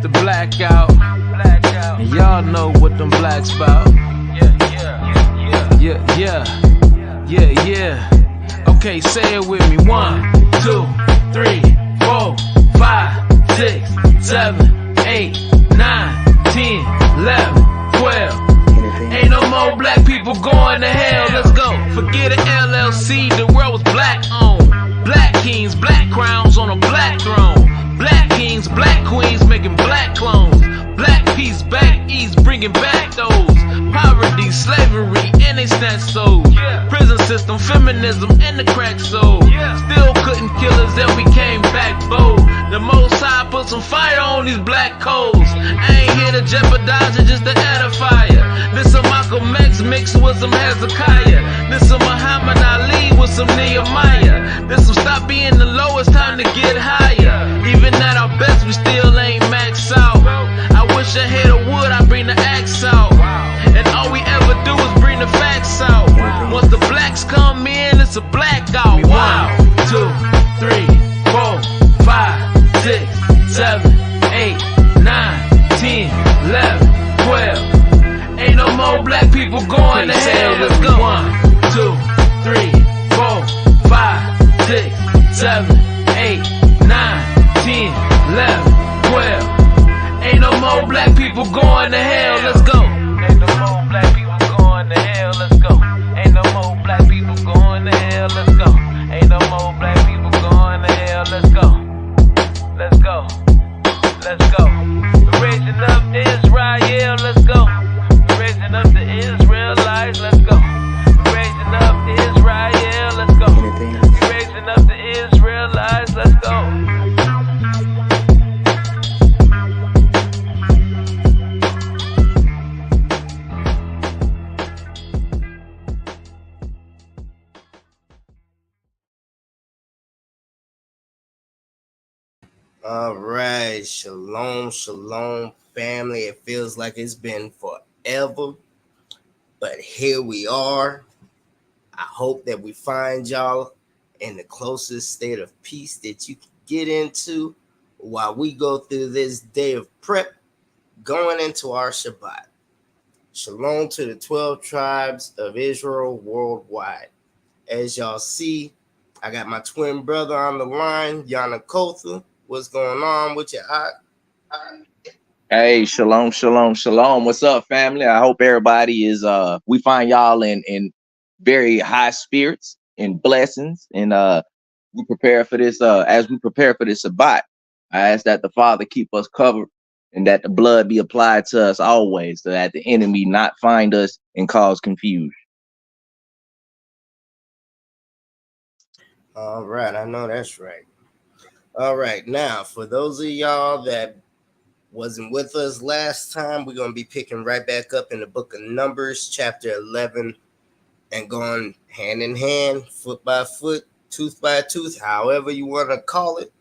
the blackout. And y'all know what them blacks about. Yeah. Okay, say it with me. 1, 2, 3, 4, 5, 6, 7, 8, 9, 10, 11, 12. Ain't no more black people going to hell. Let's go. Forget an LLC. The world was black owned. Black kings, black crowns on a black throne. Black kings, black queens making black clones. Black peace back east, bringing back those. Poverty, slavery, and they snatched souls. Prison system, feminism, and the crack soul. Still couldn't kill us, then we came back bold. The Most High put some fire on these black coals. I ain't here to jeopardize it, just to add a fire. This a Malcolm X mixed with some Hezekiah. This a Muhammad Ali with some Nehemiah. This some stop being the lowest, time to get higher. Even at our best, we still ain't maxed out. I wish I had a wood, I bring the axe out. And all we ever do is bring the facts out. Once the blacks come in, it's a blackout. 1, 2, 3, 4, 5, 6, 7, 8, 9, 10, 11, 12. Ain't no more black people going to hell. Let's go. 1, 2, 3, 4, 5, 6, 7, 8, 9, 10, 11, 12. Ain't no more black people going to hell. Let's go. Ain't no more black people going to hell. Let's go. Ain't no more black people going to hell. Let's go. Ain't no more black people going to hell. Let's go. Let's go. Let's go. We're raising up Israel. Let's go. We're raising up the Israelites. Let's go. We're raising up Israel. Let's go. We're raising up the Israelites. Let's go. All right, shalom, family. It feels like it's been forever, but here we are. I hope that we find y'all in the closest state of peace that you can get into while we go through this day of prep going into our Shabbat. Shalom to the 12 tribes of Israel worldwide. As y'all see, I got my twin brother on the line, Yana Kotha. What's going on with your eye? Hey, shalom. What's up, family? I hope everybody is we find y'all in very high spirits and blessings, and we prepare for this as we prepare for this Shabbat. I ask that the Father keep us covered and that the blood be applied to us always, so that the enemy not find us and cause confusion. All right, I know that's right. All right, now for those of y'all that wasn't with us last time, we're going to be picking right back up in the book of Numbers, chapter 11, and going hand in hand, foot by foot, tooth by tooth, however you want to call it,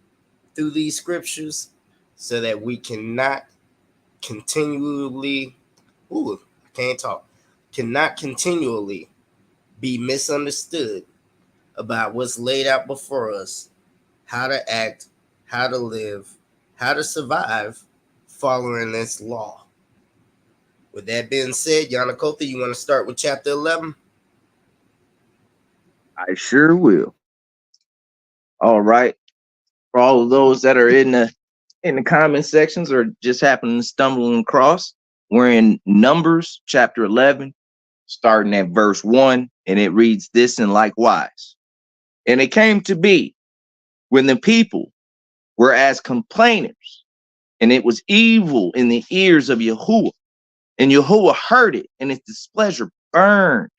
through these scriptures, so that we cannot continually be misunderstood about what's laid out before us, how to act, how to live, how to survive following this law. With that being said, Yana Kotha, you want to start with chapter 11? I sure will. All right. For all of those that are in the comment sections or just happening to stumble across, we're in Numbers chapter 11, starting at verse 1, and it reads this and likewise. And it came to be, when the people were as complainers, and it was evil in the ears of Yahuwah, and Yahuwah heard it, and his displeasure burned,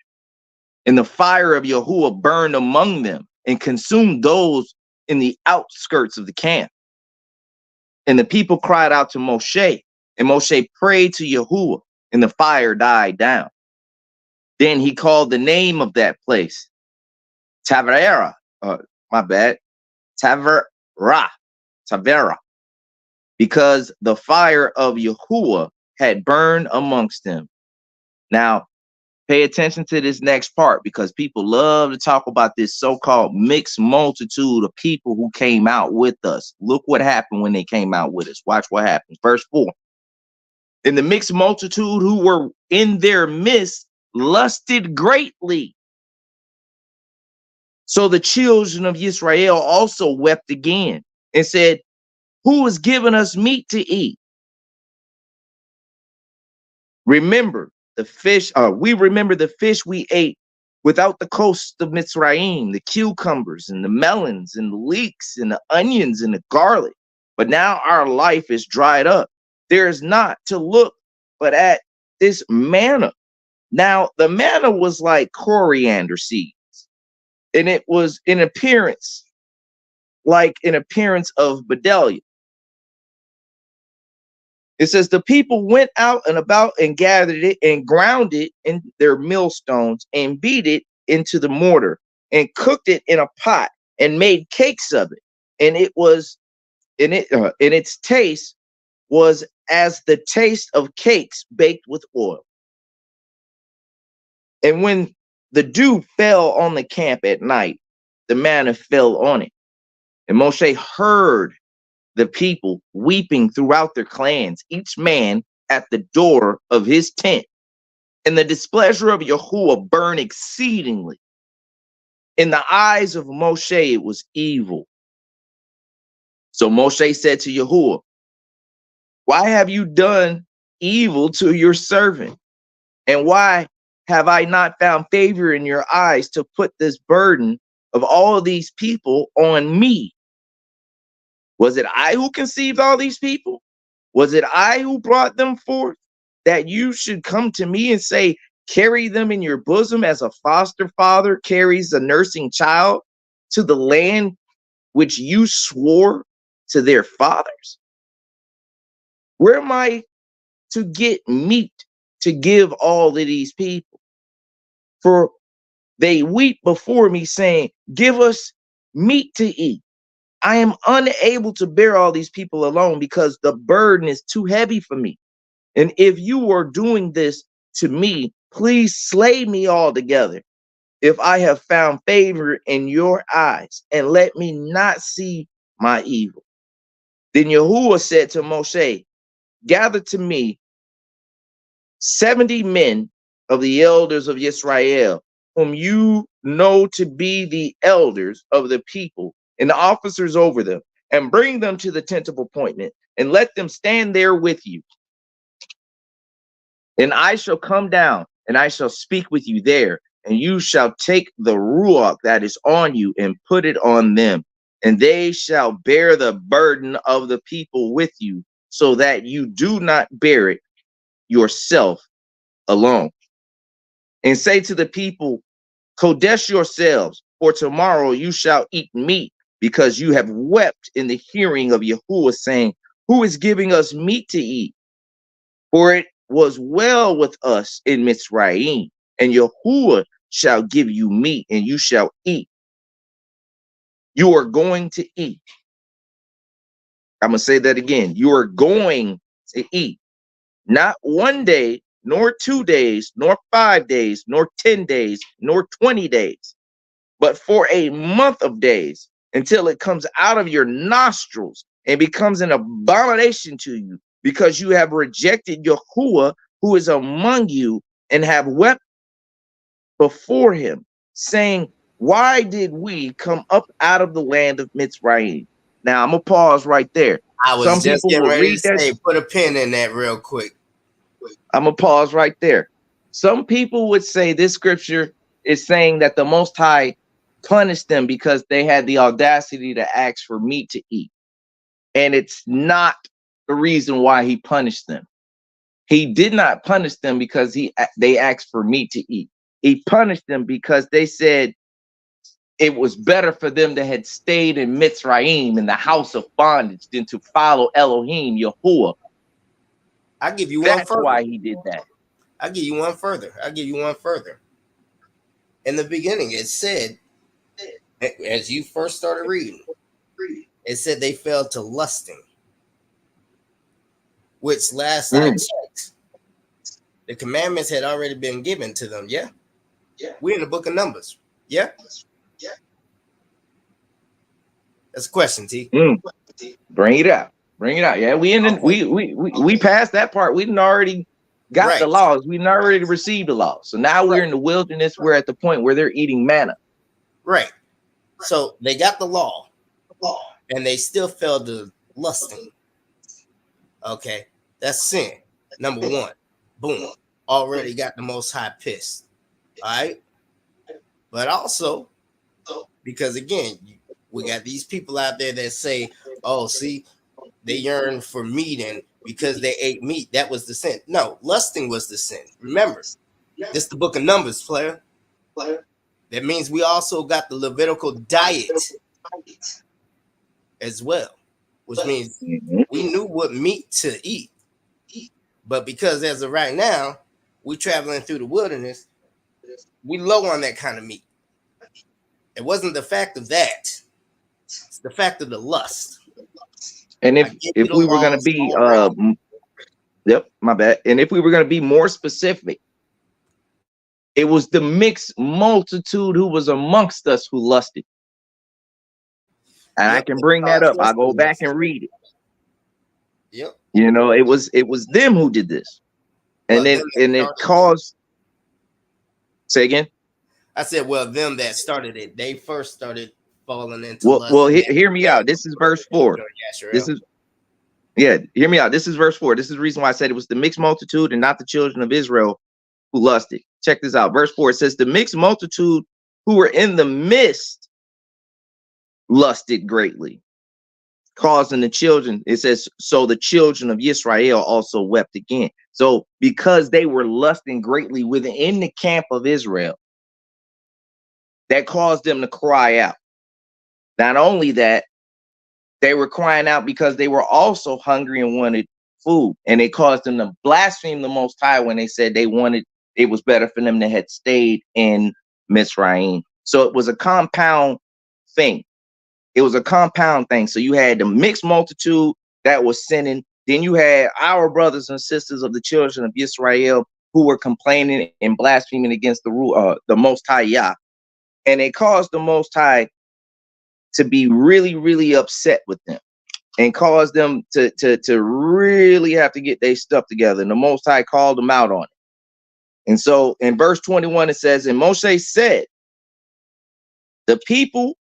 and the fire of Yahuwah burned among them, and consumed those in the outskirts of the camp. And the people cried out to Moshe, and Moshe prayed to Yahuwah, and the fire died down. Then he called the name of that place Tavera, Tavera, because the fire of Yahuwah had burned amongst them. Now, Pay attention to this next part because people love to talk about this so-called mixed multitude of people who came out with us. Look what happened when they came out with us. Watch what happens. Verse 4. And the mixed multitude who were in their midst lusted greatly. So the children of Israel also wept again and said, who has given us meat to eat? Remember the fish, we remember the fish we ate without the coast of Mitzrayim, the cucumbers and the melons and the leeks and the onions and the garlic. But now our life is dried up. There is not to look but at this manna. Now the manna was like coriander seeds, and it was in appearance like an appearance of bdellium. It says the people went out and about and gathered it and ground it in their millstones and beat it into the mortar and cooked it in a pot and made cakes of it. And it was in its taste was as the taste of cakes baked with oil. And when the dew fell on the camp at night, the manna fell on it. And Moshe heard the people weeping throughout their clans, each man at the door of his tent. And the displeasure of Yahuwah burned exceedingly. In the eyes of Moshe, it was evil. So Moshe said to Yahuwah, why have you done evil to your servant? And why have I not found favor in your eyes to put this burden of all of these people on me? Was it I who conceived all these people? Was it I who brought them forth? That you should come to me and say, carry them in your bosom as a foster father carries a nursing child to the land which you swore to their fathers? Where am I to get meat to give all of these people? For they weep before me, saying, give us meat to eat. I am unable to bear all these people alone because the burden is too heavy for me. And if you are doing this to me, please slay me altogether if I have found favor in your eyes, and let me not see my evil. Then Yahuwah said to Moshe, gather to me 70 men of the elders of Israel, whom you know to be the elders of the people and the officers over them, and bring them to the tent of appointment, and let them stand there with you. And I shall come down, and I shall speak with you there, and you shall take the ruach that is on you and put it on them, and they shall bear the burden of the people with you, so that you do not bear it yourself alone. And say to the people, Kodesh yourselves, for tomorrow you shall eat meat, because you have wept in the hearing of Yahuwah, saying, who is giving us meat to eat? For it was well with us in Mitzrayim, and Yahuwah shall give you meat, and you shall eat. You are going to eat. I'm going to say that again. You are going to eat. Not 1 day, nor 2 days, nor 5 days, nor 10 days, nor 20 days, but for a month of days, until it comes out of your nostrils and becomes an abomination to you, because you have rejected Yahuwah, who is among you, and have wept before him, saying, why did we come up out of the land of Mitzrayim? Now I'm gonna pause right there. I was Some just people getting will ready read to that. say, put a pin in that real quick. I'm gonna pause right there. Some people would say this scripture is saying that the Most High punished them because they had the audacity to ask for meat to eat. And it's not the reason why he punished them. He did not punish them because they asked for meat to eat. He punished them because they said it was better for them to had stayed in Mitzrayim, in the house of bondage, than to follow Elohim, Yahuwah. I'll give you one That's further. why he did that. I'll give you one further. In the beginning, it said, as you first started reading, it said they fell to lusting, which last I checked, The commandments had already been given to them. Yeah. We're in the book of Numbers. Yeah. That's a question, T. Bring it out. Bring it out. Yeah, we passed that part. We didn't already got the laws. We already received the laws. So now we're in the wilderness. We're at the point where they're eating manna. Right. So they got the law, and they still fell to lusting. Okay, that's sin. Number one. Boom. Already got the Most High pissed. All right. But also, because again, we got these people out there that say, oh, see, they yearn for meat, and because they ate meat, that was the sin. No, lusting was the sin. Remember, this is the book of Numbers, player. That means we also got the Levitical diet as well, which means we knew what meat to eat. But because as of right now, we're traveling through the wilderness, we low on that kind of meat. It wasn't the fact of that. It's the fact of the lust. And if we were going to be, yep, my bad. And if we were going to be more specific, it was the mixed multitude who was amongst us who lusted. And I can bring that up. I'll go back and read it. Yep. You know, it was them who did this. And it caused. Say again. I said, well, them that started it, they first started falling into lust. Well, hear me out. This is verse 4. This is, hear me out. This is verse 4. This is the reason why I said it was the mixed multitude and not the children of Israel who lusted. Check this out. Verse 4, it says, the mixed multitude who were in the midst lusted greatly, causing the children, it says, so the children of Israel also wept again. So because they were lusting greatly within the camp of Israel, that caused them to cry out. Not only that, they were crying out because they were also hungry and wanted food. And it caused them to blaspheme the Most High when they said it was better for them to had stayed in Mizraim. So it was a compound thing. It was a compound thing. So you had the mixed multitude that was sinning. Then you had our brothers and sisters of the children of Israel who were complaining and blaspheming against the Most High Yah. And it caused the Most High to be really, really upset with them and caused them to really have to get their stuff together. And the Most High called them out on it. And so in verse 21, it says, and Moshe said, the people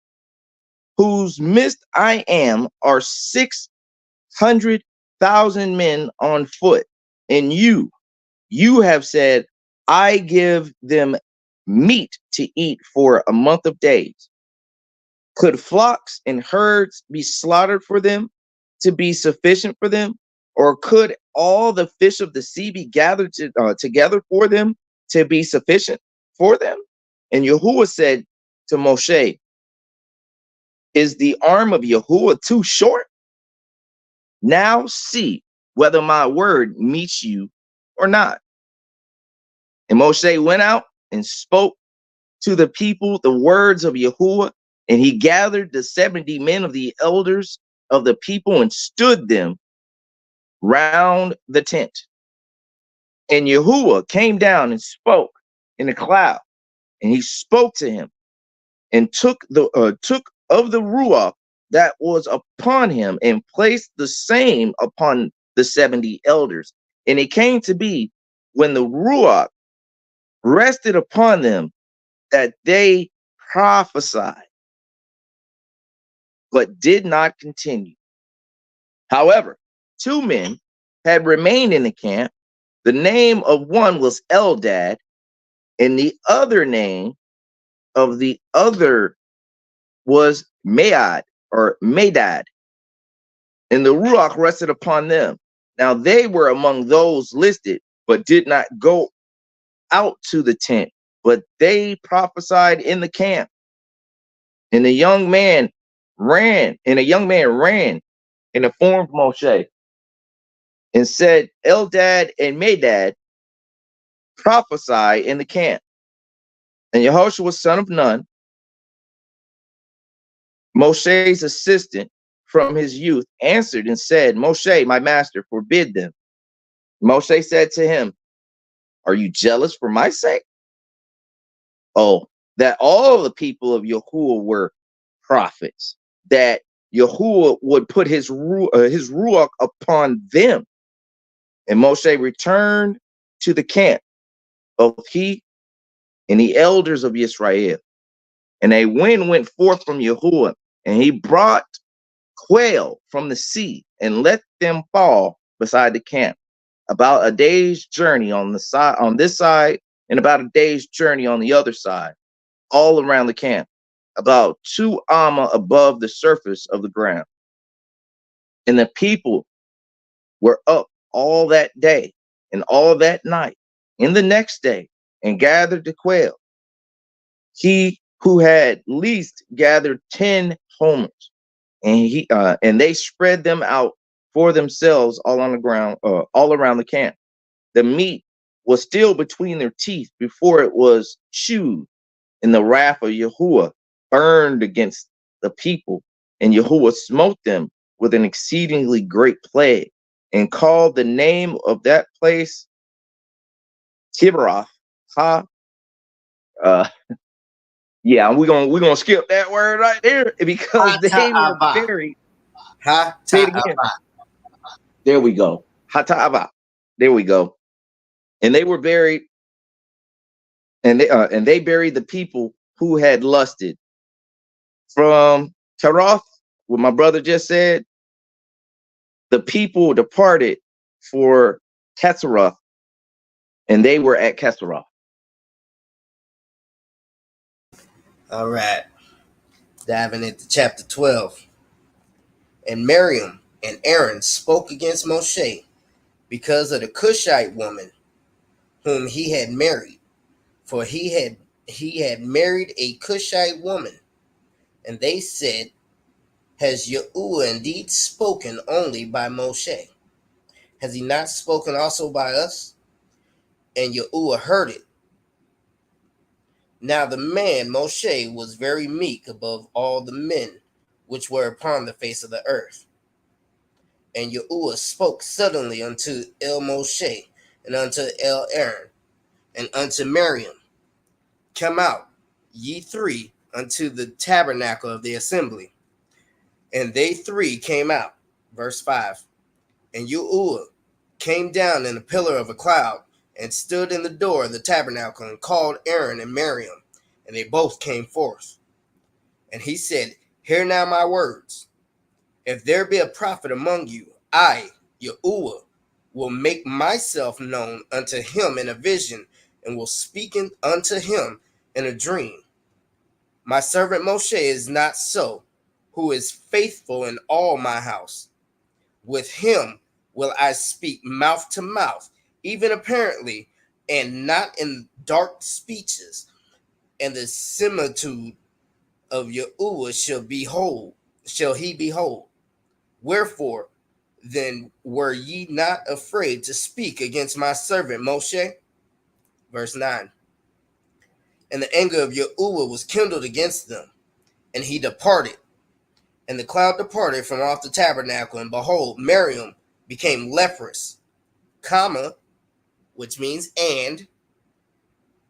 whose midst I am are 600,000 men on foot. And you have said, I give them meat to eat for a month of days. Could flocks and herds be slaughtered for them to be sufficient for them? Or could all the fish of the sea be gathered together for them to be sufficient for them? And Yahuwah said to Moshe, is the arm of Yahuwah too short? Now see whether my word meets you or not. And Moshe went out and spoke to the people the words of Yahuwah, and he gathered the 70 men of the elders of the people and stood them round the tent. And Yahuwah came down and spoke in the cloud, and he spoke to him and took of the ruach that was upon him and placed the same upon the 70 elders. And it came to be when the ruach rested upon them that they prophesied, but did not continue. However, 2 men had remained in the camp. The name of one was Eldad, and the other name of the other was Madad. And the Ruach rested upon them. Now they were among those listed, but did not go out to the tent, but they prophesied in the camp. And a young man ran and informed Moshe and said, Eldad and Madad prophesy in the camp. And Yehoshua, son of Nun, Moshe's assistant from his youth, answered and said, Moshe, my master, forbid them. Moshe said to him, Are you jealous for my sake? Oh, that all the people of Yahuwah were prophets, that Yahuwah would put his ruach upon them. And Moshe returned to the camp, both he and the elders of Israel. And a wind went forth from Yahuwah, and he brought quail from the sea and let them fall beside the camp, about a day's journey on this side, and about a day's journey on the other side, all around the camp, about 2 amma above the surface of the ground. And the people were up all that day and all that night, and the next day, and gathered the quail. He who had least gathered 10 homers, and they spread them out for themselves all on the ground, all around the camp. The meat was still between their teeth before it was chewed, and the wrath of Yahuwah burned against the people, and Yahuwah smote them with an exceedingly great plague, and called the name of that place Tiberoth. Uh, yeah, we're gonna skip that word right there because they were buried. Say it again. There we go. Hata'ava. There we go. And they were buried, and they buried the people who had lusted from Taroth. What my brother just said, the people departed for Ketzeroth, and they were at Ketzeroth. All right. Diving into chapter 12. And Miriam and Aaron spoke against Moshe because of the Cushite woman whom he had married, for he had married a Cushite woman. And they said, has Yahuwah indeed spoken only by Moshe? Has he not spoken also by us? And Yahuwah heard it. Now the man Moshe was very meek above all the men which were upon the face of the earth. And Yahuwah spoke suddenly unto El Moshe, and unto El Aaron, and unto Miriam, come out, ye three, unto the tabernacle of the assembly. And they three came out. Verse 5. And Yahuwah came down in a pillar of a cloud, and stood in the door of the tabernacle, and called Aaron and Miriam, and they both came forth. And he said, hear now my words. If there be a prophet among you, I, Yahuwah, will make myself known unto him in a vision, and will speak unto him in a dream. My servant Moshe is not so, who is faithful in all my house. With him will I speak mouth to mouth, even apparently, and not in dark speeches. And the similitude of Yahuwah shall he behold. Wherefore, then were ye not afraid to speak against my servant Moshe? Verse 9. And the anger of Yahuwah was kindled against them, and he departed. And the cloud departed from off the tabernacle, and behold, Miriam became leprous, comma, which means and,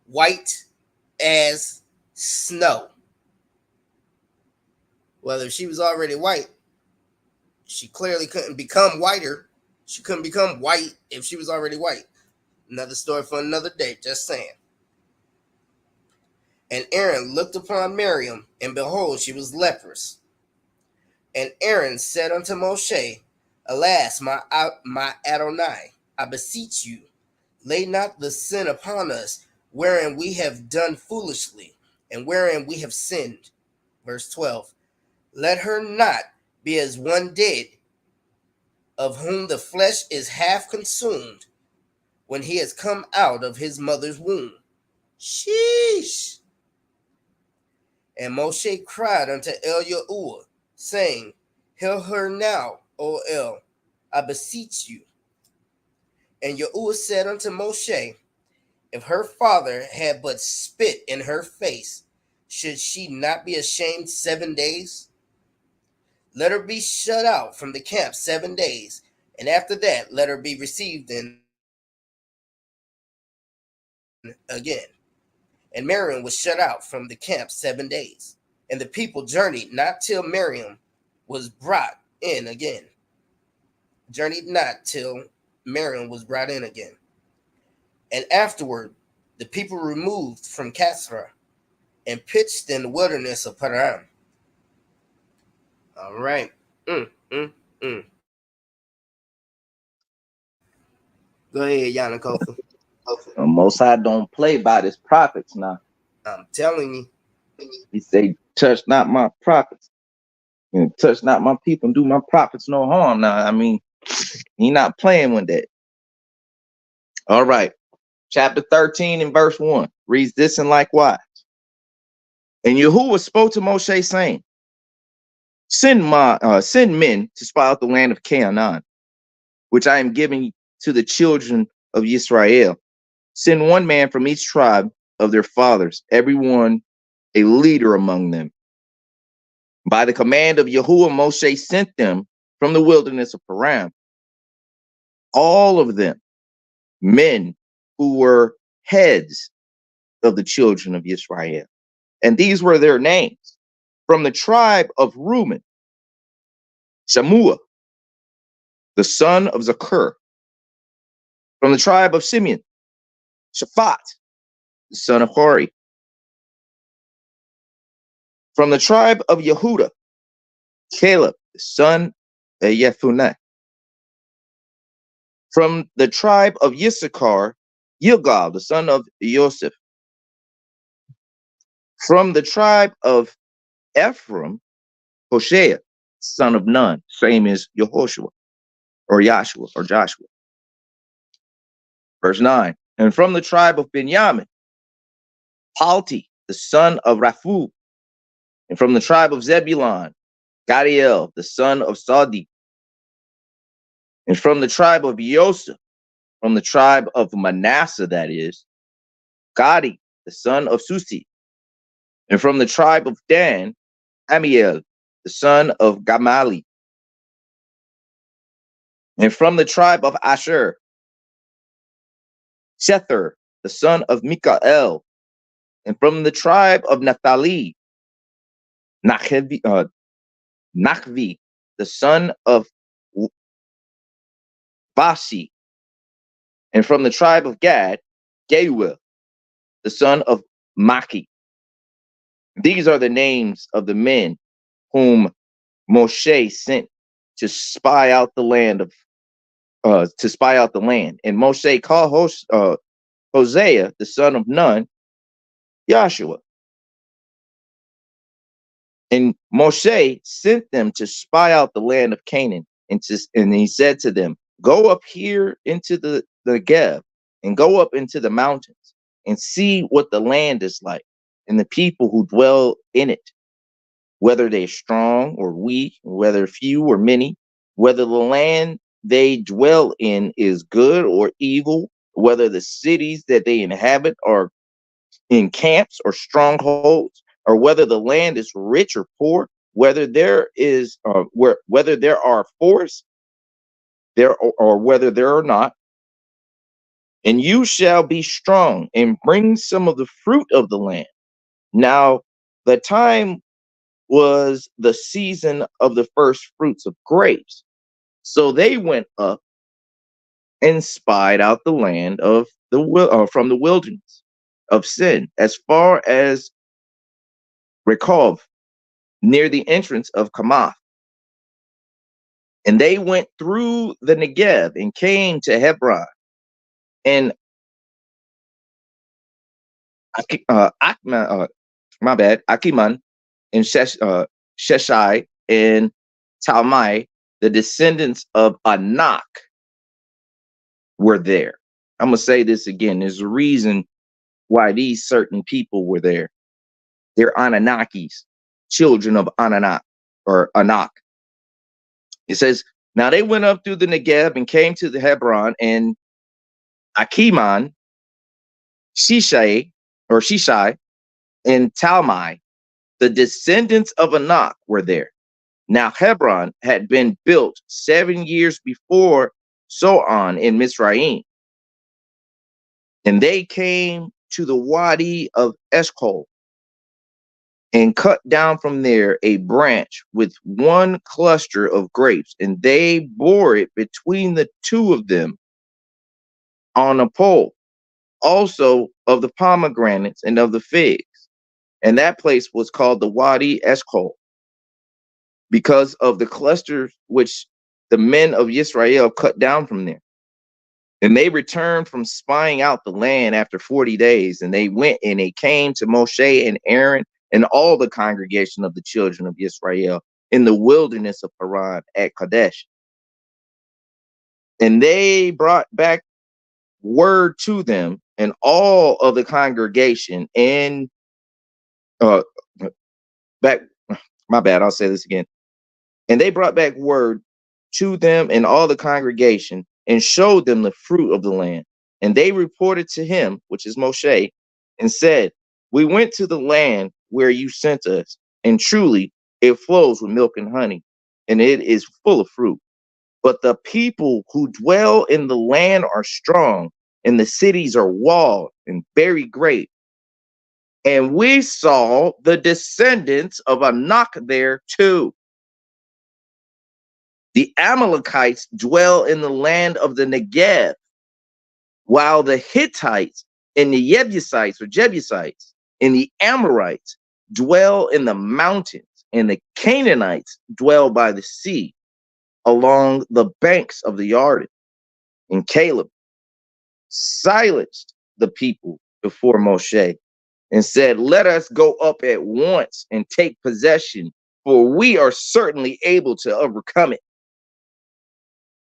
white as snow. Well, if she was already white, she clearly couldn't become whiter. She couldn't become white if she was already white. Another story for another day, just saying. And Aaron looked upon Miriam, and behold, she was leprous. And Aaron said unto Moshe, alas, my Adonai, I beseech you, lay not the sin upon us, wherein we have done foolishly, and wherein we have sinned. Verse 12. Let her not be as one dead, of whom the flesh is half consumed, when he has come out of his mother's womb. Sheesh. And Moshe cried unto El Yahuwah, saying, heal her now, O El, I beseech you. And Yahuwah said unto Moshe, if her father had but spit in her face, should she not be ashamed 7 days? Let her be shut out from the camp 7 days, and after that let her be received in again. And Miriam was shut out from the camp 7 days. And the people journeyed not till Miriam was brought in again. Journeyed not till Miriam was brought in again. And afterward, the people removed from Kasra and pitched in the wilderness of Paran. All right. Mm, mm, mm. Go ahead, Yana. Most High don't play by his prophets now. I'm telling you. He say, touch not my prophets. And touch not my people and do my prophets no harm. Now, I mean, he not playing with that. All right. Chapter 13 and verse 1 reads this and likewise. And Yahuwah spoke to Moshe, saying, send men to spy out the land of Canaan, which I am giving to the children of Israel. Send one man from each tribe of their fathers, everyone a leader among them. By the command of Yahuwah, Moshe sent them from the wilderness of Paran, all of them men who were heads of the children of Israel. And these were their names. From the tribe of Reuben, Shammua, the son of Zakur. From the tribe of Simeon, Shaphat, the son of Hori. From the tribe of Yehuda, Caleb, the son of Yefuneh. From the tribe of Issachar, Gilgal, the son of Joseph. From the tribe of Ephraim, Hoshea, son of Nun, same as Yehoshua, or Joshua. Verse 9. And from the tribe of Benjamin, Palti, the son of Raphu. And from the tribe of Zebulun, Gadiel, the son of Sadi. And from the tribe of Yosef, from the tribe of Manasseh, that is, Gadi, the son of Susi. And from the tribe of Dan, Amiel, the son of Gamali. And from the tribe of Asher, Shether, the son of Mikael. And from the tribe of Naphtali, Nachvi, the son of Basi. And from the tribe of Gad, Geuel, the son of Maki. These are the names of the men whom Moshe sent to spy out the land And Moshe called Hosea, the son of Nun, Joshua. And Moshe sent them to spy out the land of Canaan. And he said to them, go up here into the Negev and go up into the mountains and see what the land is like and the people who dwell in it, whether they're strong or weak, whether few or many, whether the land they dwell in is good or evil, whether the cities that they inhabit are in camps or strongholds, or whether the land is rich or poor, whether there are forests there or whether there are not. And you shall be strong and bring some of the fruit of the land. Now, the time was the season of the first fruits of grapes. So they went up and spied out the land of from the wilderness of Sin as far as Rekhov, near the entrance of Kamath. And they went through the Negev and came to Hebron and Akiman and Sheshai and Talmai, the descendants of Anak, were there. I'm going to say this again. There's a reason why these certain people were there. They're Anunnakis, children of Anak or Anak. It says, now they went up through the Negev and came to the Hebron, and Akiman, Shishai, and Talmai, the descendants of Anak, were there. Now Hebron had been built 7 years before Zoan in Mizraim. And they came to the Wadi of Eshcol and cut down from there a branch with one cluster of grapes, and they bore it between the two of them on a pole, also of the pomegranates and of the figs. And that place was called the Wadi Eshcol, because of the clusters which the men of Israel cut down from there. And they returned from spying out the land after 40 days. And they went and they came to Moshe and Aaron and all the congregation of the children of Israel in the wilderness of Paran at Kadesh. And they brought back word to them and all of the congregation and back, my bad, I'll say this again. And they brought back word to them and all the congregation and showed them the fruit of the land. And they reported to him, which is Moshe, and said, we went to the land where you sent us, and truly it flows with milk and honey, and it is full of fruit. But the people who dwell in the land are strong, and the cities are walled and very great. And we saw the descendants of Anak there too. The Amalekites dwell in the land of the Negev, while the Hittites and the Jebusites and the Amorites dwell in the mountains, and the Canaanites dwell by the sea along the banks of the Jordan. And Caleb silenced the people before Moshe and said, let us go up at once and take possession, for we are certainly able to overcome it.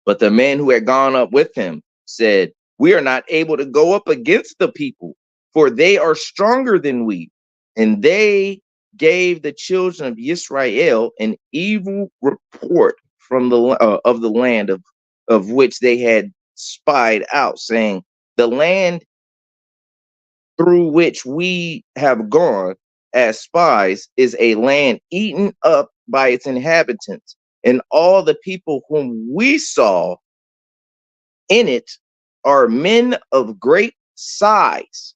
But the men who had gone up with him said, we are not able to go up against the people, for they are stronger than we. And they gave the children of Israel an evil report from the of the land of which they had spied out, saying, the land through which we have gone as spies is a land eaten up by its inhabitants, and all the people whom we saw in it are men of great size.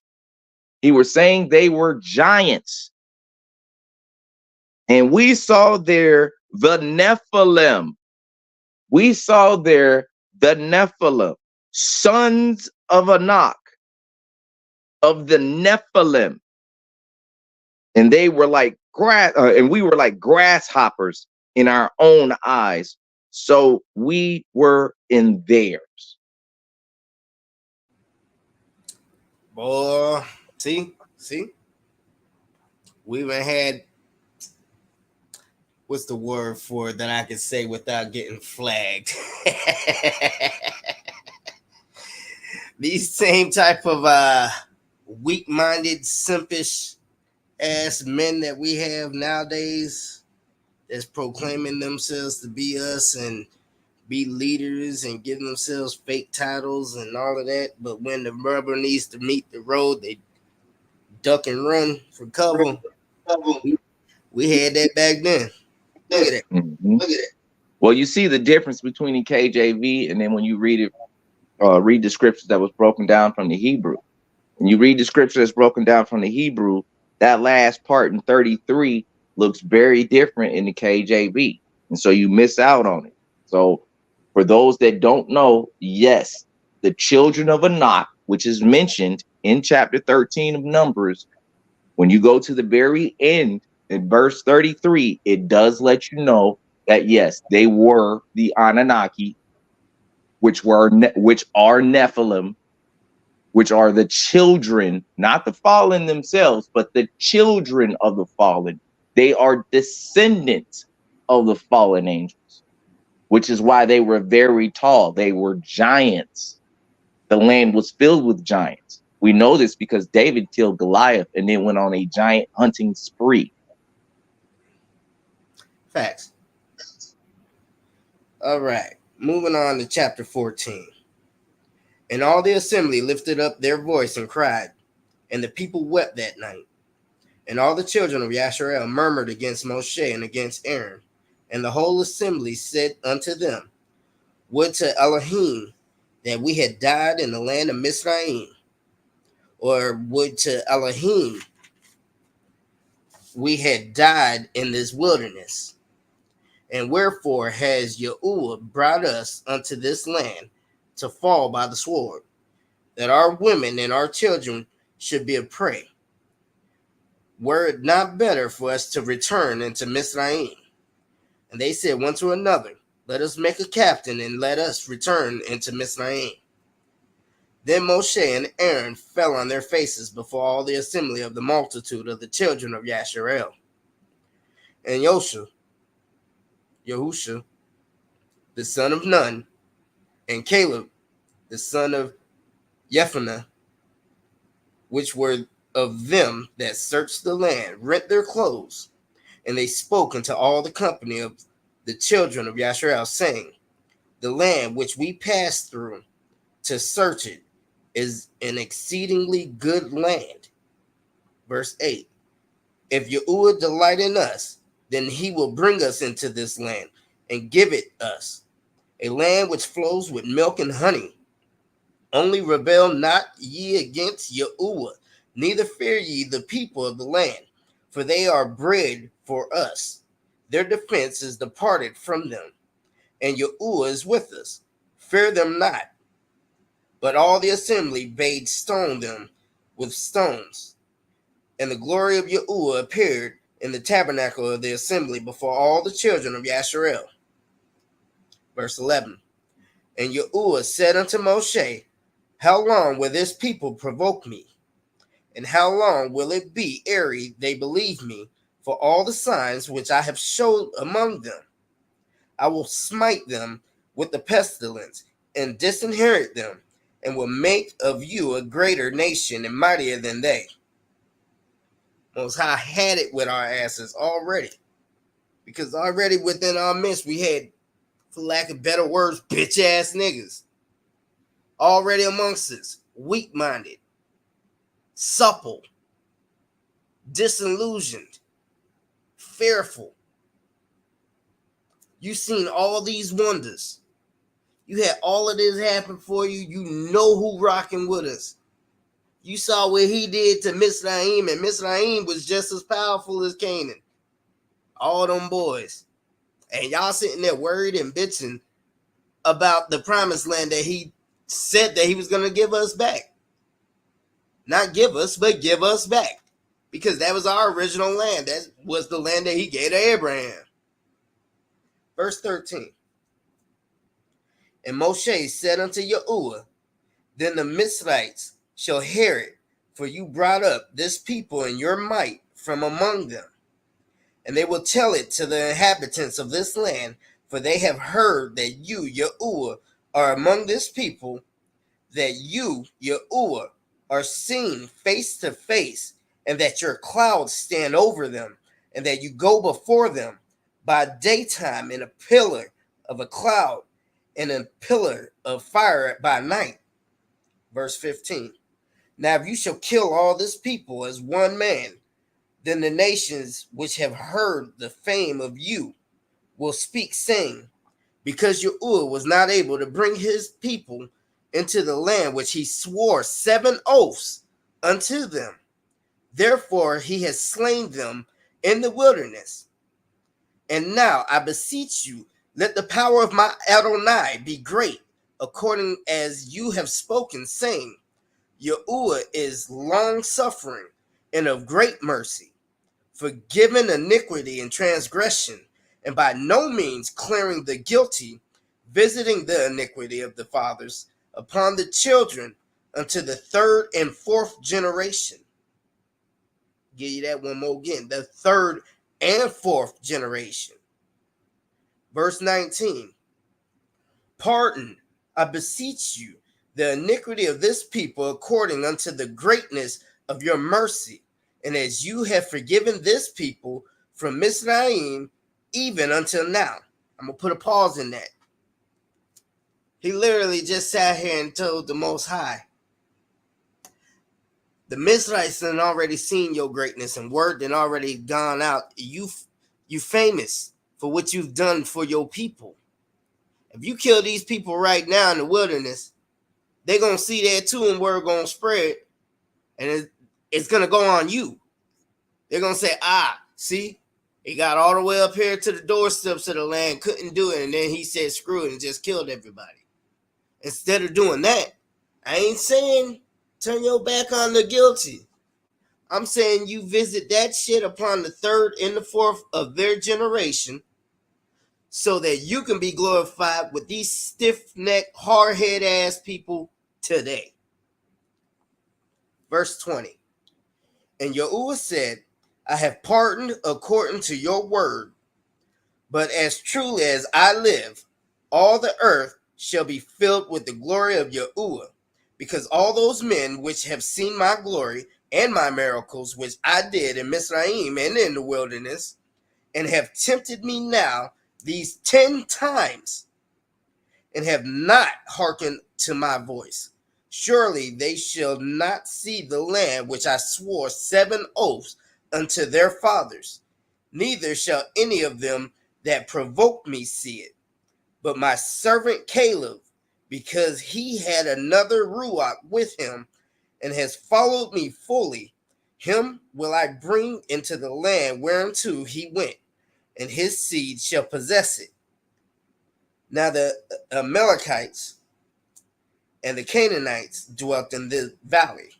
He was saying they were giants. And we saw there the Nephilim. We saw there the Nephilim, sons of Anak, of the Nephilim. And they were like grass, and we were like grasshoppers in our own eyes. So we were in theirs. Boy, see, we even had, what's the word for it that I can say without getting flagged? These same type of weak-minded, simpish ass men that we have nowadays that's proclaiming themselves to be us and be leaders and giving themselves fake titles and all of that, but when the rubber needs to meet the road, they duck and run for cover. We had that back then. Look at it. Mm-hmm. Look at it. Well, you see the difference between the KJV and then when you read it, read the scriptures that was broken down from the Hebrew. When you read the scripture that's broken down from the Hebrew, that last part in 33 looks very different in the KJV. And so you miss out on it. So for those that don't know, yes, the children of Anak, which is mentioned in chapter 13 of Numbers, when you go to the very end in verse 33, it does let you know that, yes, they were the Anunnaki, which are Nephilim, which are the children, not the fallen themselves, but the children of the fallen. They are descendants of the fallen angels, which is why they were very tall. They were giants. The land was filled with giants. We know this because David killed Goliath and then went on a giant hunting spree. Facts. All right, moving on to chapter 14. And all the assembly lifted up their voice and cried, and the people wept that night. And all the children of Yasharel murmured against Moshe and against Aaron. And the whole assembly said unto them, would to Elohim that we had died in the land of Mizraim, or would to Elohim we had died in this wilderness. And wherefore has Yahuwah brought us unto this land to fall by the sword, that our women and our children should be a prey? Were it not better for us to return into Mizraim? And they said one to another, let us make a captain, and let us return into Mizraim. Then Moshe and Aaron fell on their faces before all the assembly of the multitude of the children of Yasharel. And Yahusha, the son of Nun, and Caleb, the son of Jephunneh, which were of them that searched the land, rent their clothes, and they spoke unto all the company of the children of Yasharel, saying, the land which we passed through to search it is an exceedingly good land. Verse 8, if Yahuwah delight in us, then he will bring us into this land and give it us, a land which flows with milk and honey. Only rebel not ye against Yahuwah, neither fear ye the people of the land, for they are bread for us. Their defense is departed from them, and Yahuwah is with us. Fear them not. But all the assembly bade stone them with stones. And the glory of Yahuwah appeared in the tabernacle of the assembly before all the children of Yasharel. Verse 11, and Yahuwah said unto Moshe, how long will this people provoke me? And how long will it be ere they believe me for all the signs which I have showed among them? I will smite them with the pestilence and disinherit them, and will make of you a greater nation and mightier than they. Most High had it with our asses already. Because already within our midst we had, for lack of better words, bitch ass niggas. Already amongst us, weak-minded, supple, disillusioned, fearful. You've seen all these wonders. You had all of this happen for you. You know who rocking with us. You saw what he did to Mizraim, and Mizraim was just as powerful as Canaan. All them boys. And y'all sitting there worried and bitching about the promised land that he said that he was going to give us back. Not give us, but give us back. Because that was our original land. That was the land that he gave to Abraham. Verse 13. And Moshe said unto Yahuwah, then the Mizrites shall hear it, for you brought up this people in your might from among them. And they will tell it to the inhabitants of this land, for they have heard that you, Yahuwah, are among this people, that you, Yahuwah, are seen face to face, and that your clouds stand over them, and that you go before them by daytime in a pillar of a cloud, and a pillar of fire by night. Verse 15. Now if you shall kill all this people as one man, then the nations which have heard the fame of you will speak, saying, because Yahuwah was not able to bring his people into the land which he swore 7 oaths unto them, therefore he has slain them in the wilderness. And now I beseech you, let the power of my Adonai be great, according as you have spoken, saying, Yahuwah is long-suffering and of great mercy, forgiving iniquity and transgression, and by no means clearing the guilty, visiting the iniquity of the fathers upon the children unto the 3rd and 4th generation. Give you that one more again, the 3rd and 4th generation. Verse 19. Pardon, I beseech you, the iniquity of this people according unto the greatness of your mercy, and as you have forgiven this people from Mizraim even until now. I'm going to put a pause in that. He literally just sat here and told the Most High, the Mizrahites had already seen your greatness, and word had already gone out. You famous for what you've done for your people. If you kill these people right now in the wilderness, they're going to see that too, and word going to spread. And it's going to go on you. They're going to say, see, he got all the way up here to the doorsteps of the land, couldn't do it, and then he said screw it and just killed everybody. Instead of doing that, I ain't saying turn your back on the guilty. I'm saying you visit that shit upon the third and the fourth of their generation so that you can be glorified with these stiff-necked, hard-head ass people today. Verse 20. And Yahuwah said, I have pardoned according to your word, but as truly as I live, all the earth shall be filled with the glory of Yahuwah, because all those men which have seen my glory and my miracles which I did in Mizraim and in the wilderness, and have tempted me now these 10 times, and have not hearkened to my voice, surely they shall not see the land which I swore 7 oaths unto their fathers, neither shall any of them that provoked me see it. But my servant Caleb, because he had another Ruach with him, and has followed me fully, him will I bring into the land whereunto he went, and his seed shall possess it. Now the Amalekites and the Canaanites dwelt in the valley.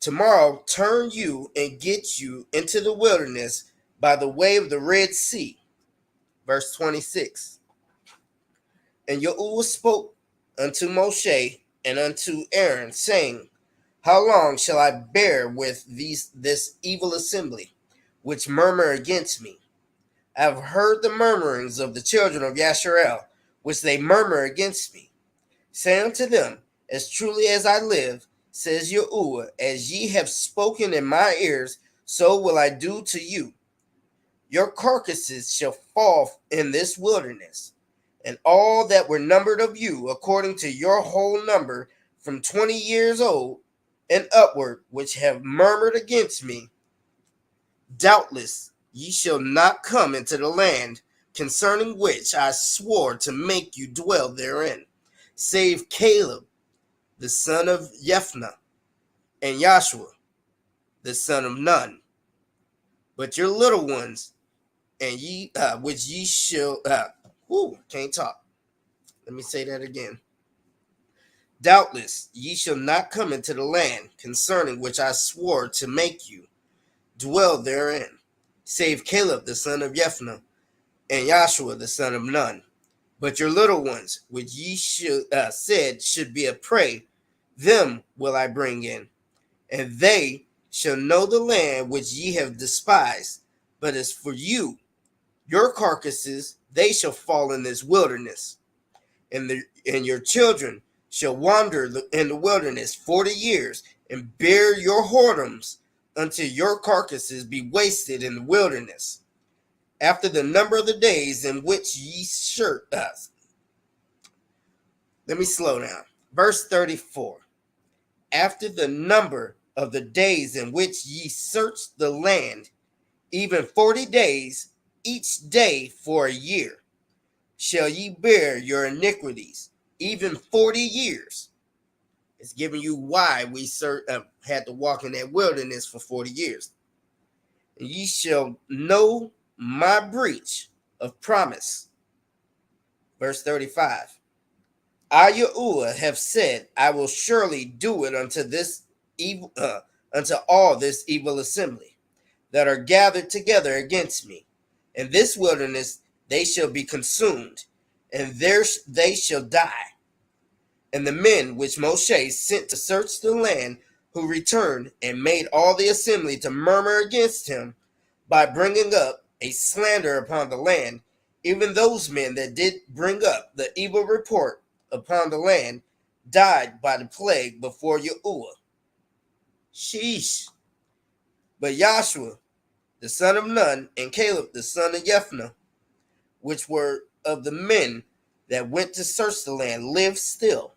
Tomorrow turn you and get you into the wilderness by the way of the Red Sea. Verse 26. And Yahuwah spoke unto Moshe and unto Aaron, saying, How long shall I bear with this evil assembly, which murmur against me? I have heard the murmurings of the children of Yasharel, which they murmur against me. Say unto them, As truly as I live, says Yahuwah, as ye have spoken in my ears, so will I do to you. Your carcasses shall fall in this wilderness, and all that were numbered of you, according to your whole number, from 20 years old and upward, which have murmured against me, doubtless ye shall not come into the land concerning which I swore to make you dwell therein, save Caleb, the son of Jephunneh, and Joshua, the son of Nun. But your little ones, and ye, which ye shall, can't talk. Let me say that again. Doubtless ye shall not come into the land concerning which I swore to make you dwell therein, save Caleb the son of Jephunneh, and Joshua the son of Nun. But your little ones, which ye said should be a prey, them will I bring in, and they shall know the land which ye have despised. But as for you, your carcasses, they shall fall in this wilderness, and your children shall wander in the wilderness 40 years, and bear your whoredoms until your carcasses be wasted in the wilderness, after the number of the days in which ye shirked us. Let me slow down. Verse 34. After the number of the days in which ye searched the land, even 40 days, each day for a year, shall ye bear your iniquities, even 40 years. It's giving you why we had to walk in that wilderness for 40 years. And ye shall know my breach of promise. Verse 35. I, Yahuwah, have said, I will surely do it unto this evil, unto all this evil assembly that are gathered together against me. In this wilderness they shall be consumed, and there they shall die. And the men which Moshe sent to search the land, who returned and made all the assembly to murmur against him by bringing up a slander upon the land, even those men that did bring up the evil report upon the land, died by the plague before Yahuwah. Sheesh. But Joshua, the son of Nun, and Caleb, the son of Jephunneh, which were of the men that went to search the land, lived still.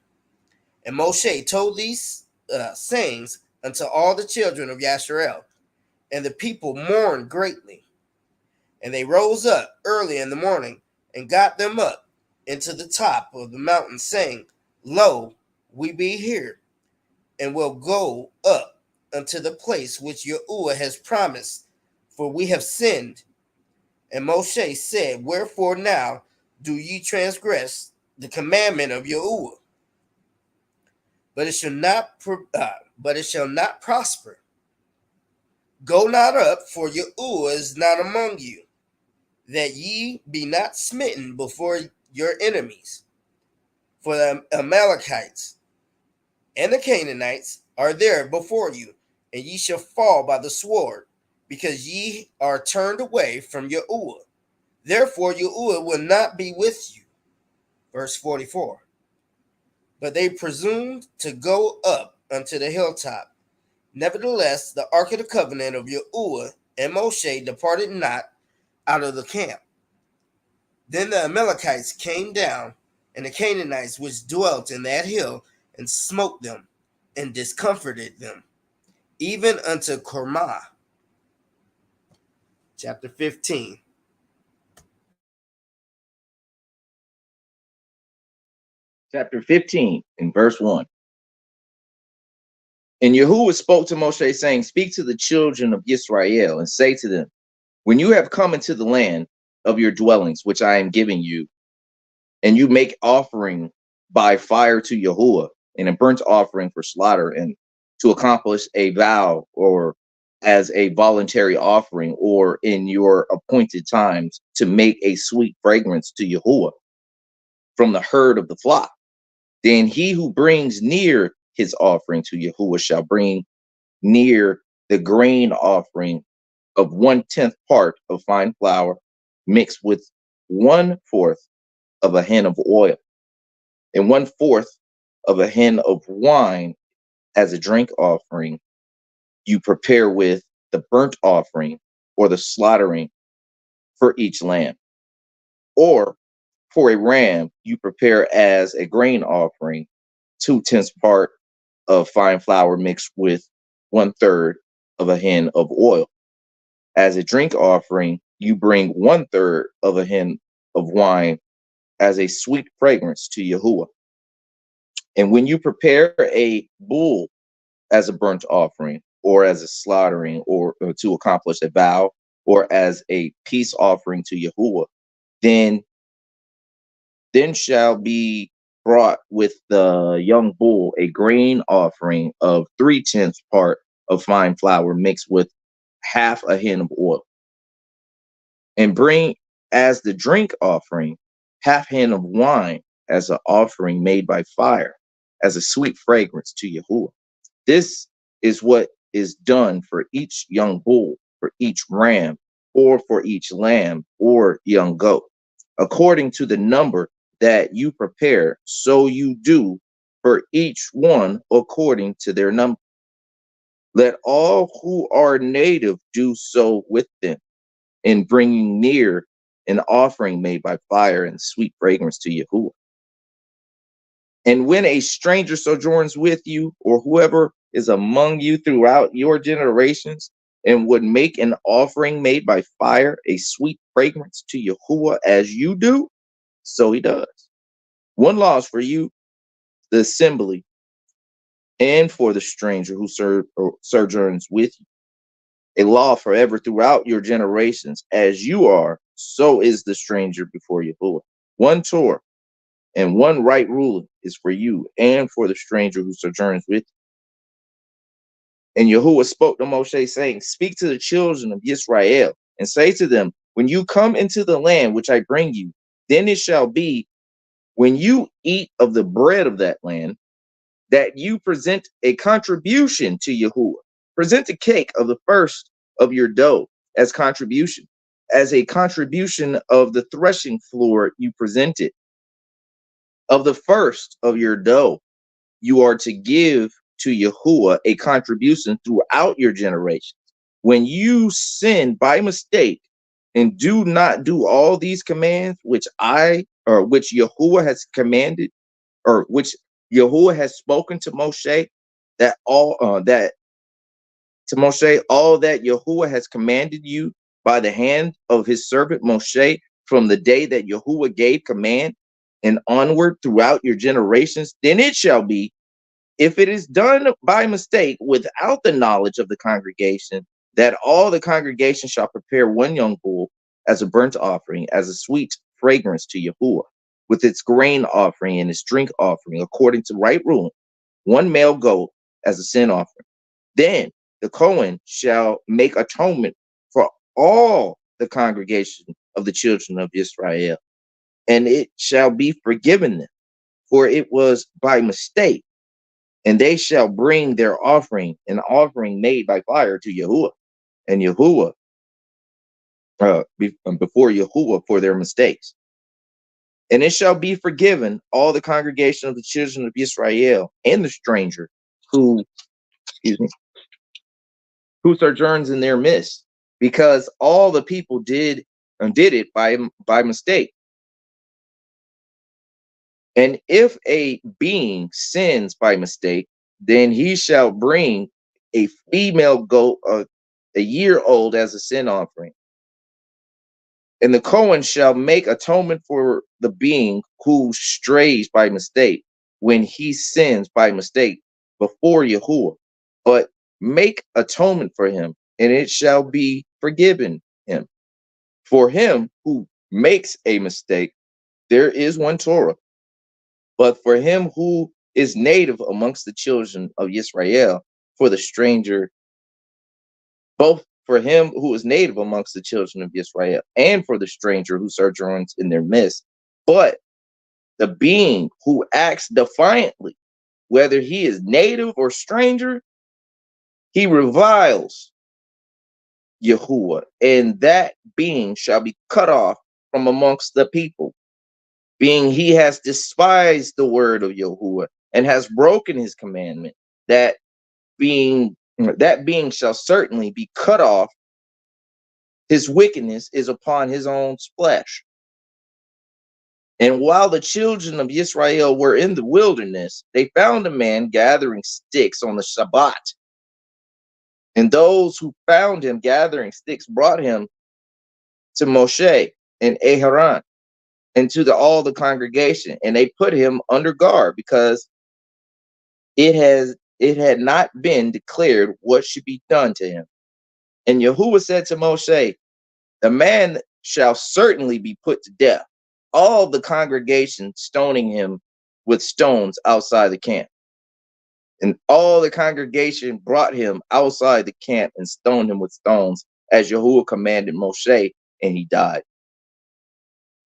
And Moshe told these sayings unto all the children of Yasharel, and the people mourned greatly. And they rose up early in the morning and got them up into the top of the mountain, saying, Lo, we be here, and will go up unto the place which Yahuwah has promised, for we have sinned. And Moshe said, wherefore now do ye transgress the commandment of Yahuwah? But it shall not prosper. Go not up, for Yahuwah is not among you, that ye be not smitten before your enemies. For the Amalekites and the Canaanites are there before you, and ye shall fall by the sword, because ye are turned away from Yahuwah. Therefore Yahuwah will not be with you. Verse 44. But they presumed to go up unto the hilltop. Nevertheless, the ark of the covenant of Yahuwah and Moshe departed not out of the camp. Then the Amalekites came down, and the Canaanites which dwelt in that hill, and smote them, and discomforted them, even unto Kormah. Chapter 15. Chapter 15 in verse 1. And Yahuwah spoke to Moshe, saying, speak to the children of Israel, and say to them, when you have come into the land of your dwellings, which I am giving you, and you make offering by fire to Yahuwah, and a burnt offering for slaughter, and to accomplish a vow, or as a voluntary offering, or in your appointed times, to make a sweet fragrance to Yahuwah from the herd of the flock, then he who brings near his offering to Yahuwah shall bring near the grain offering of 1/10 part of fine flour mixed with 1/4 of a hin of oil, and 1/4 of a hin of wine as a drink offering you prepare with the burnt offering or the slaughtering for each lamb. Or for a ram you prepare as a grain offering 2/10 part of fine flour mixed with 1/3 of a hin of oil. As a drink offering, you bring 1/3 of a hin of wine as a sweet fragrance to Yahuwah. And when you prepare a bull as a burnt offering, or as a slaughtering, or to accomplish a vow, or as a peace offering to Yahuwah, then shall be brought with the young bull a grain offering of 3/10 part of fine flour mixed with half a hin of oil, and bring as the drink offering half hin of wine as an offering made by fire, as a sweet fragrance to Yahuwah. This is what is done for each young bull, for each ram, or for each lamb or young goat, according to the number that you prepare, so you do for each one according to their number. Let all who are native do so with them, in bringing near an offering made by fire and sweet fragrance to Yahuwah. And when a stranger sojourns with you, or whoever is among you throughout your generations, and would make an offering made by fire, a sweet fragrance to Yahuwah as you do, so he does. One law is for you, the assembly, and for the stranger who sojourns with you. A law forever throughout your generations, as you are, so is the stranger before Yahuwah. One Torah and one right ruling is for you and for the stranger who sojourns with you. And Yahuwah spoke to Moshe, saying, speak to the children of Israel, and say to them, when you come into the land which I bring you, then it shall be, when you eat of the bread of that land, that you present a contribution to Yahuwah. Present a cake of the first of your dough as contribution. As a contribution of the threshing floor you present it. Of the first of your dough you are to give to Yahuwah a contribution throughout your generations. When you sin by mistake and do not do all these commands which Yahuwah has commanded, or which Yahuwah has spoken to Moshe, all that Yahuwah has commanded you by the hand of his servant Moshe from the day that Yahuwah gave command and onward throughout your generations, then it shall be, If it is done by mistake without the knowledge of the congregation, that all the congregation shall prepare one young bull as a burnt offering, as a sweet fragrance to Yahuwah, with its grain offering and its drink offering, according to right rule, one male goat as a sin offering. Then the Cohen shall make atonement for all the congregation of the children of Israel, and it shall be forgiven them, for it was by mistake. And they shall bring their offering, an offering made by fire to Yahuwah, and Yahuwah before Yahuwah for their mistakes. And it shall be forgiven all the congregation of the children of Israel and the stranger who, excuse me, who sojourns in their midst, because all the people did it by mistake. And if a being sins by mistake, then he shall bring a female goat a year old as a sin offering. And the Cohen shall make atonement for the being who strays by mistake when he sins by mistake before Yahuwah. But make atonement for him, and it shall be forgiven him. For him who makes a mistake, there is one Torah. But for him who is native amongst the children of Israel, for the stranger, both for him who is native amongst the children of Israel and for the stranger who sojourns in their midst, but the being who acts defiantly, whether he is native or stranger, he reviles Yahuwah, and that being shall be cut off from amongst the people, being he has despised the word of Yahuwah and has broken his commandment. That being shall certainly be cut off. His wickedness is upon his own flesh. And while the children of Israel were in the wilderness, they found a man gathering sticks on the Shabbat. And those who found him gathering sticks brought him to Moshe and Aharon and to all the congregation. And they put him under guard, because it had not been declared what should be done to him. And Yahuwah said to Moshe, the man shall certainly be put to death, all the congregation stoning him with stones outside the camp. And all the congregation brought him outside the camp and stoned him with stones, as Yahuwah commanded Moshe, and he died.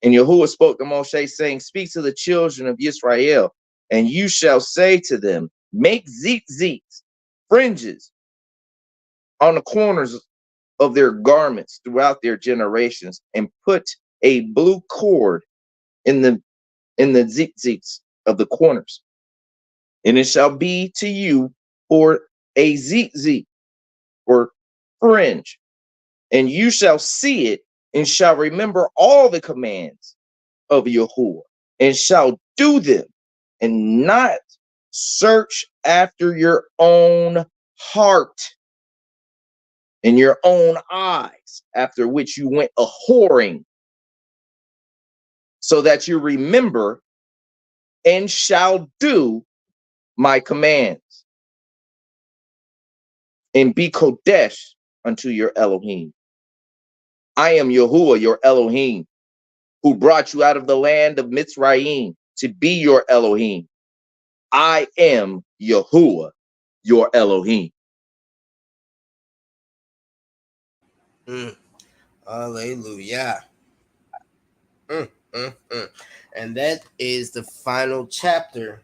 And Yahuwah spoke to Moshe, saying, speak to the children of Israel, and you shall say to them, make tzitzits, fringes, on the corners of their garments throughout their generations, and put a blue cord in the tzitzits of the corners. And it shall be to you for a tzitzit, or fringe, and you shall see it, and shall remember all the commands of Yahuwah, and shall do them, and not search after your own heart and your own eyes, after which you went a whoring, so that you remember and shall do my commands, and be Kodesh unto your Elohim. I am Yahuwah, your Elohim, who brought you out of the land of Mitzrayim to be your Elohim. I am Yahuwah, your Elohim. Hallelujah. Mm, mm, mm. And that is the final chapter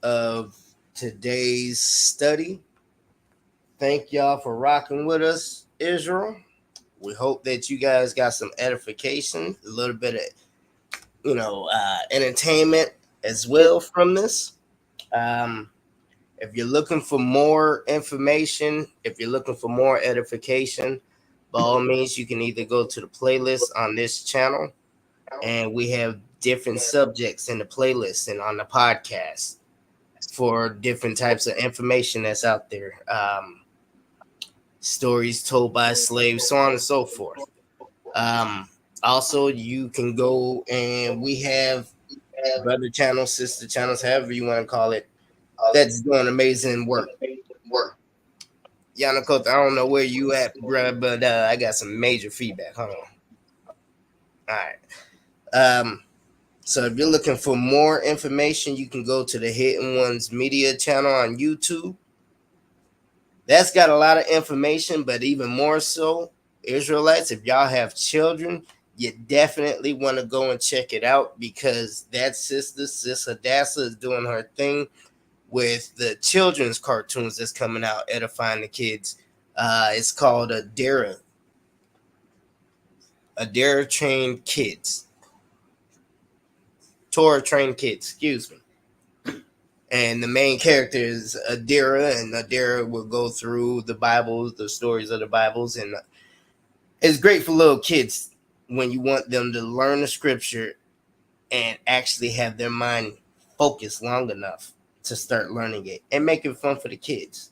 of today's study. Thank y'all for rocking with us, Israel. We hope that you guys got some edification, a little bit of, entertainment as well from this. If you're looking for more information, if you're looking for more edification, by all means, you can either go to the playlist on this channel, and we have different subjects in the playlist and on the podcast for different types of information that's out there. Stories told by slaves, so on and so forth. Also, you can go, and we have brother channels, sister channels, however you want to call it, that's doing amazing work. Yanakota, I don't know where you at, bruh, but I got some major feedback. Hold on. All right. So if you're looking for more information, you can go to the Hidden Ones Media channel on YouTube. That's got a lot of information, but even more so, Israelites, if y'all have children, you definitely want to go and check it out, because that Sis Hadassah, is doing her thing with the children's cartoons that's coming out, edifying the kids. It's called Adara Trained Kids. Torah Trained Kids, excuse me. And the main character is Adara, and Adara will go through the Bibles, the stories of the Bibles, and it's great for little kids when you want them to learn the scripture and actually have their mind focused long enough to start learning it and make it fun for the kids.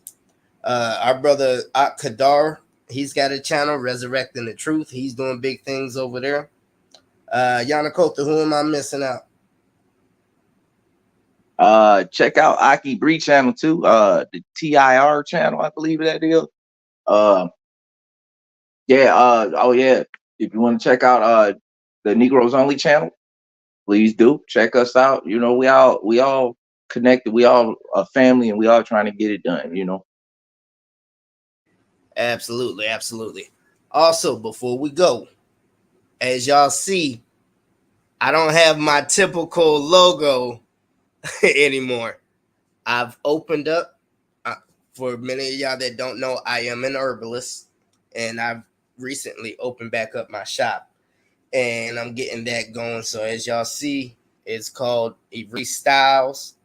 Our brother Kadar, he's got a channel, Resurrecting the Truth. He's doing big things over there. Yanakota, who am I missing out? Check out Aki Bree channel too. The TIR channel, I believe that is. If you want to check out the Negroes Only channel, please do check us out. You know, we all connected. We all a family, and we all trying to get it done. You know. Absolutely, absolutely. Also, before we go, as y'all see, I don't have my typical logo anymore. I've opened up. For many of y'all that don't know, I am an herbalist, and I've recently opened back up my shop, and I'm getting that going. So as y'all see, it's called Ivry Styles.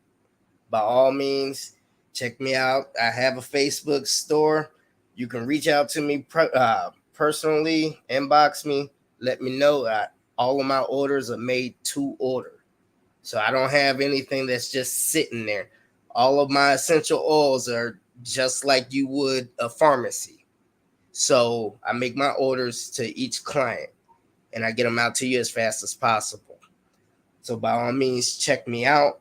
By all means, check me out. I have a Facebook store. You can reach out to me personally, inbox me, let me know. All of my orders are made to order. So I don't have anything that's just sitting there. All of my essential oils are just like you would a pharmacy. So I make my orders to each client, and I get them out to you as fast as possible. So by all means, check me out.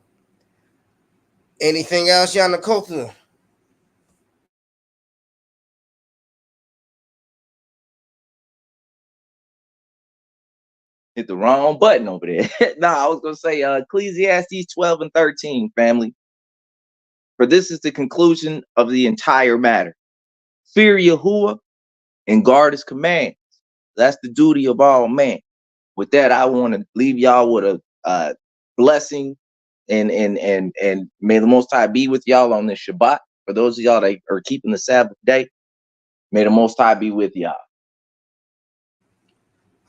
Anything else, Yanakota? Hit the wrong button over there. I was gonna say Ecclesiastes 12 and 13, family. For this is the conclusion of the entire matter. Fear Yahuwah and guard his commands. That's the duty of all men. With that, I want to leave y'all with a blessing, and may the Most High be with y'all on this Shabbat. For those of y'all that are keeping the Sabbath day, may the Most High be with y'all.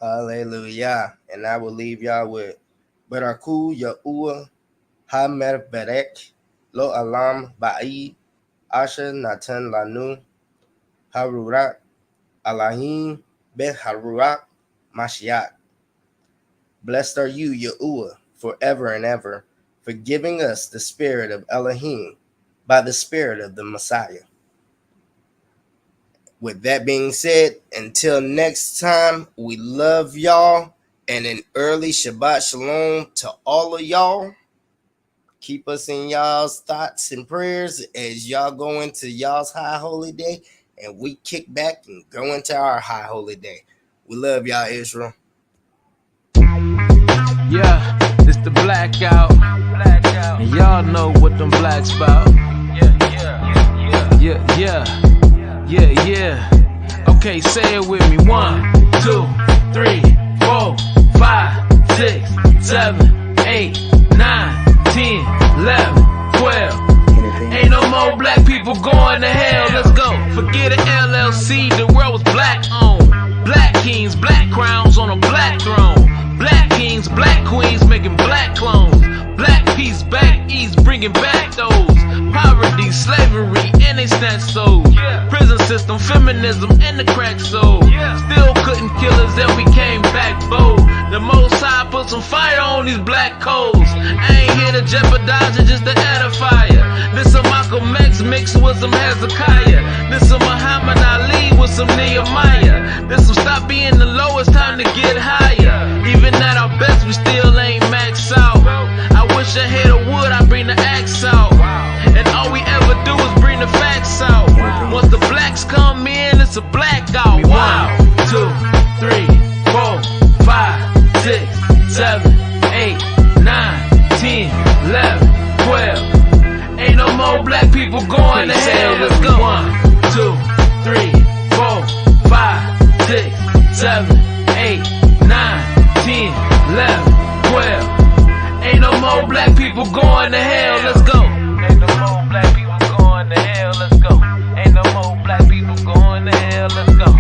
Hallelujah. And I will leave y'all with Baraku Yahuwah Hamer Berek Lo Alam Ba'i Asher Natan Lanu Harurak Alahim Ben Harurak Mashiach. Blessed are you, Yahuwah, forever and ever, for giving us the spirit of Elohim by the spirit of the Messiah. With that being said, until next time, we love y'all, and an early Shabbat Shalom to all of y'all. Keep us in y'all's thoughts and prayers as y'all go into y'all's high holy day, and we kick back and go into our high holy day. We love y'all, Israel. Yeah, it's the blackout. And y'all know what them blacks about. Yeah. Okay, say it with me. 1, 2, 3, 4, 5, 6, 7, 8, 9, 10, 11, 12. Ain't no more black people going to hell. Let's go. Forget an LLC. The world was black owned. Black kings, black crowns on a black throne. Black kings, black queens making black clones. Black peace back east, bringing back those. Poverty, slavery, and they snatched souls. Prison system, feminism, and the crack soul. Still couldn't kill us, then we came back bold. The Most High put some fire on these black coals. I ain't here to jeopardize it, just to edify ya. This a Malcolm X mixed with some Hezekiah. This a Muhammad Ali with some Nehemiah. This some stop being the lowest, time to get higher. Even at our best, we still ain't maxed out. I wish I had a wood, I'd bring the axe out. And more black people going to hell. Let's go. 1, 2, 3, 4, 5, 6, 7, 8, 9, 10, 11, 12. Ain't no more black people going to hell. Let's go. Ain't no more black people going to hell. Let's go. Ain't no more black people going to hell. Let's go.